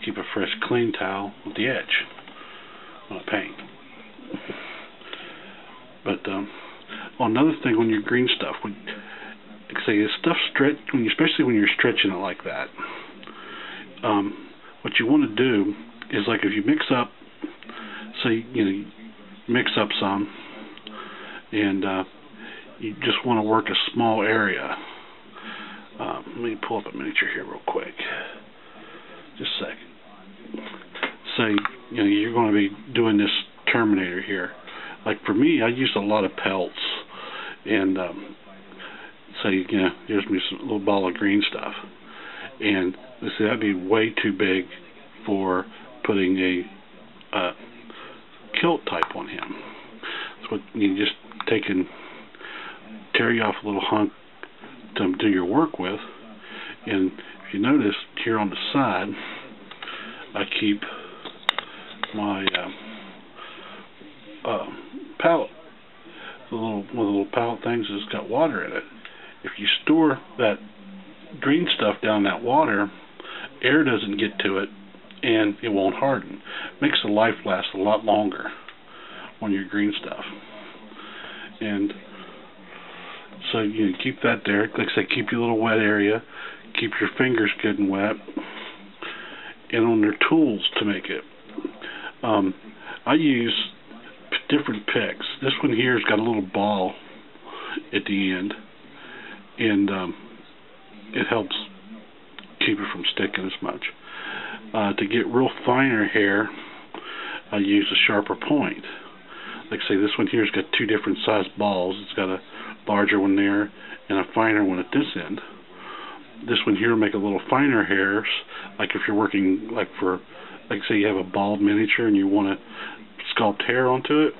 keep a fresh, clean towel with the edge when I paint. But another thing on your green stuff, like say, is stuff stretch, especially when you're stretching it like that. What you want to do is, like, if you mix up, say, you mix up some, and you just want to work a small area. Let me pull up a miniature here real quick. Just a second. Say, you're going to be doing this Terminator here. Like for me, I use a lot of pelts, and say, here's me a little ball of green stuff, and see, that'd be way too big for putting a kilt type on him. So you just take and tear you off a little hunk to do your work with. And if you notice here on the side, I keep my palette. One of the little palette things has got water in it. If you store that green stuff down in that water, air doesn't get to it and it won't harden. Makes the life last a lot longer on your green stuff. And so you keep that there. Like I say, keep your little wet area, keep your fingers good and wet, and on their tools to make it. I use different picks. This one here has got a little ball at the end, and it helps keep it from sticking as much. To get real finer hair, I use a sharper point. Like I say, this one here's got two different sized balls. It's got a larger one there and a finer one at this end. This one here will make a little finer hairs, like if you're working, like say you have a bald miniature and you want to sculpt hair onto it.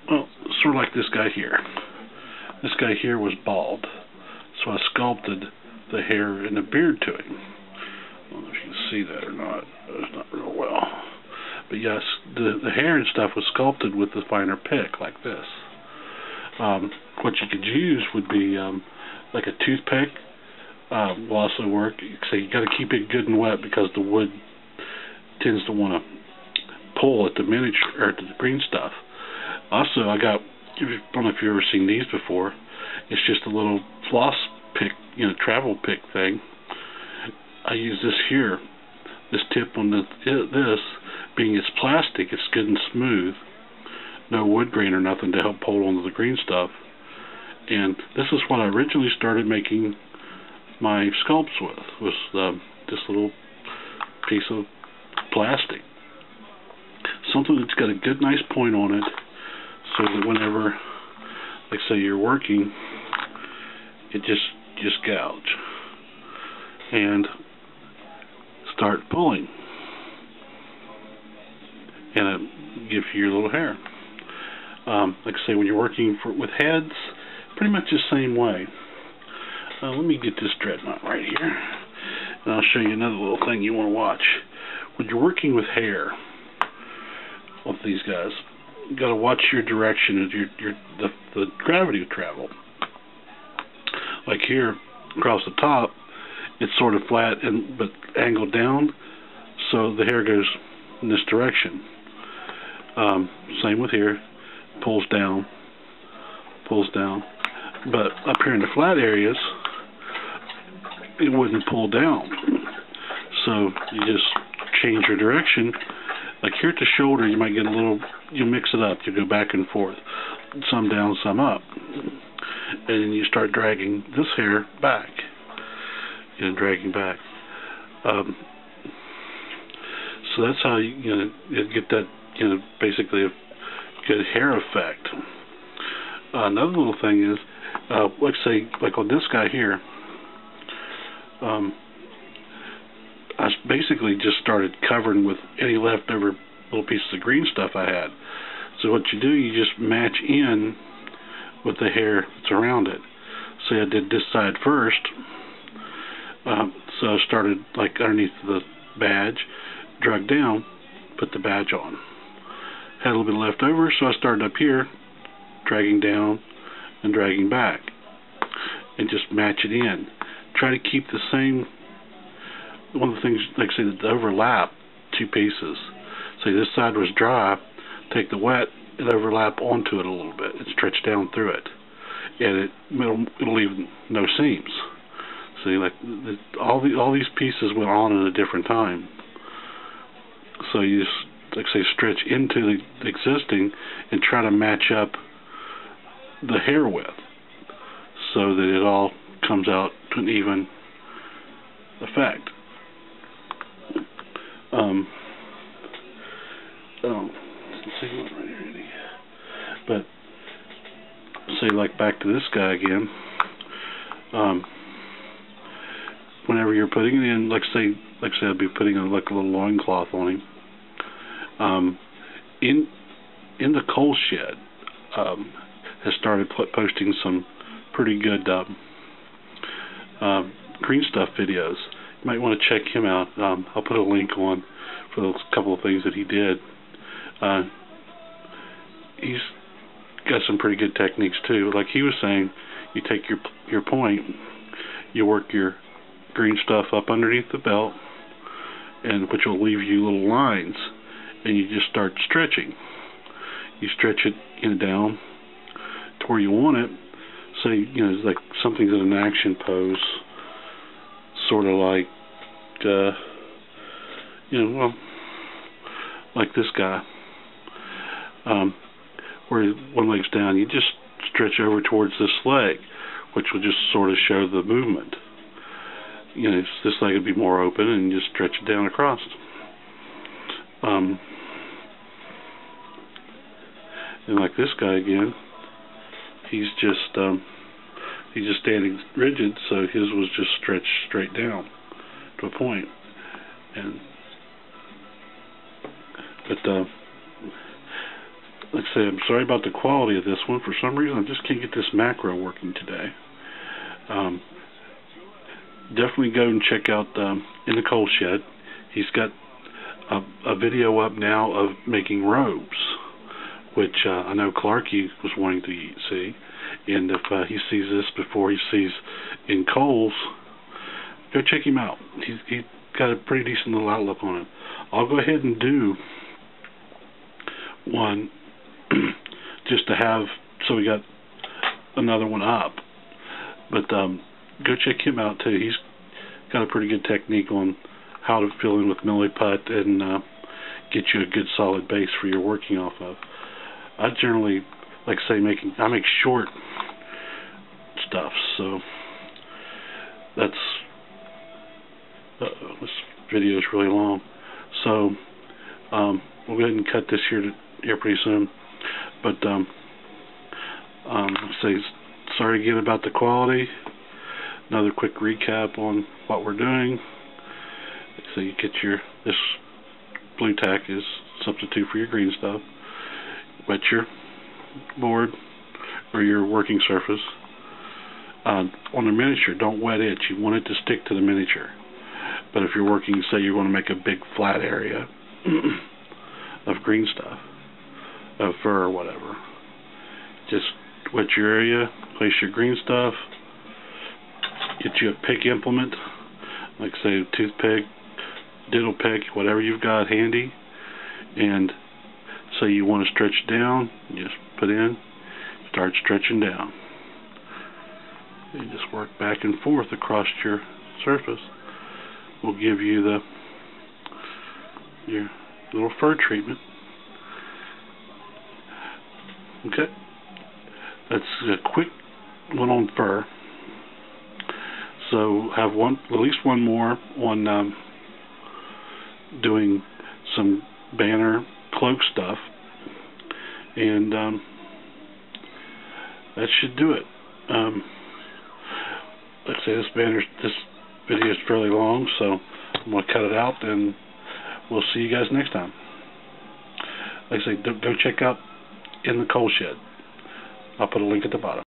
Well, sort of like this guy here. This guy here was bald, so I sculpted the hair and the beard to him. I don't know if you can see that or not. It's not real well. But yes, the hair and stuff was sculpted with the finer pick, like this. What you could use would be like a toothpick. Will also work. So you got to keep it good and wet because the wood tends to want to pull at the miniature or the green stuff. Also, I don't know if you've ever seen these before. It's just a little floss pick, travel pick thing. I use this here, this tip on this, being it's plastic, it's good and smooth, no wood grain or nothing to help hold onto the green stuff. And this is what I originally started making my sculpts with, was this little piece of plastic. Something that's got a good, nice point on it, so that whenever, like say, you're working, it just gouge and start pulling, and it gives you your little hair. Like I say, when you're working with heads, pretty much the same way. Let me get this dreadnought right here, and I'll show you another little thing you want to watch. When you're working with hair with these guys, you got to watch your direction as the gravity of travel. Like here, across the top, it's sort of flat but angled down, so the hair goes in this direction. Same with here, pulls down, but up here in the flat areas, it wouldn't pull down. So you just change your direction. Like here at the shoulder, you might get a little, you mix it up, you go back and forth, some down, some up, and then you start dragging this hair back, dragging back. So that's how you get that, basically a good hair effect. Another little thing is, let's say, like on this guy here, I basically just started covering with any leftover little pieces of green stuff I had. So what you do, you just match in with the hair that's around it. Say I did this side first, so I started like underneath the badge, drug down, put the badge on. Had a little bit left over, so I started up here, dragging down and dragging back, and just match it in. Try to keep the same one of the things, like I say, that overlap two pieces. Say this side was dry, take the wet and overlap onto it a little bit and stretch down through it, and it'll leave no seams. See, like all these pieces went on at a different time. So you just, like I say, stretch into the existing and try to match up the hair width so that it all comes out to an even effect. Let's see what right here. But say, like, back to this guy again. Whenever you're putting it in, like say I'd be putting like a little loincloth on him. In the coal shed, has started posting some pretty good greenstuff videos. You might want to check him out. I'll put a link on for those couple of things that he did. He's got some pretty good techniques too. Like he was saying, you take your point, you work your green stuff up underneath the belt, and which will leave you little lines, and you just start stretching. You stretch it down to where you want it. Say, it's like something's in an action pose, sort of like, well, like this guy, where one leg's down. You just stretch over towards this leg, which will just sort of show the movement. This leg would be more open, and you just stretch it down across. And like this guy again, he's just standing rigid, so his was just stretched straight down to a point. But like I say, I'm sorry about the quality of this one. For some reason, I just can't get this macro working today. Definitely go and check out In the Coal Shed. He's got a video up now of making robes, which I know Clarky was wanting to see. And if he sees this before he sees in coals, go check him out. He's got a pretty decent little outlook on it. I'll go ahead and do one just to have, so we got another one up. But go check him out too. He's got a pretty good technique on how to fill in with milliput and get you a good solid base for your working off of. I generally, like I say, I make short stuff, so that's this video is really long. So we'll go ahead and cut this here pretty soon. But say sorry again about the quality. Another quick recap on what we're doing. So you get this blue tack is substitute for your green stuff. Wet your board or your working surface. On the miniature, don't wet it. You want it to stick to the miniature. But if you're working, say you're going to make a big flat area of green stuff, of fur or whatever, just wet your area, place your green stuff, get you a pick implement, like say a toothpick, diddle pick, whatever you've got handy, and say you want to stretch down, you just put in, start stretching down. You just work back and forth across your surface. We'll give you your little fur treatment. Okay, that's a quick one on fur. So have at least one more on doing some banner cloak stuff, and that should do it. Let's say this video is fairly long, so I'm going to cut it out, and we'll see you guys next time. Like I say, go check out In the Coal Shed. I'll put a link at the bottom.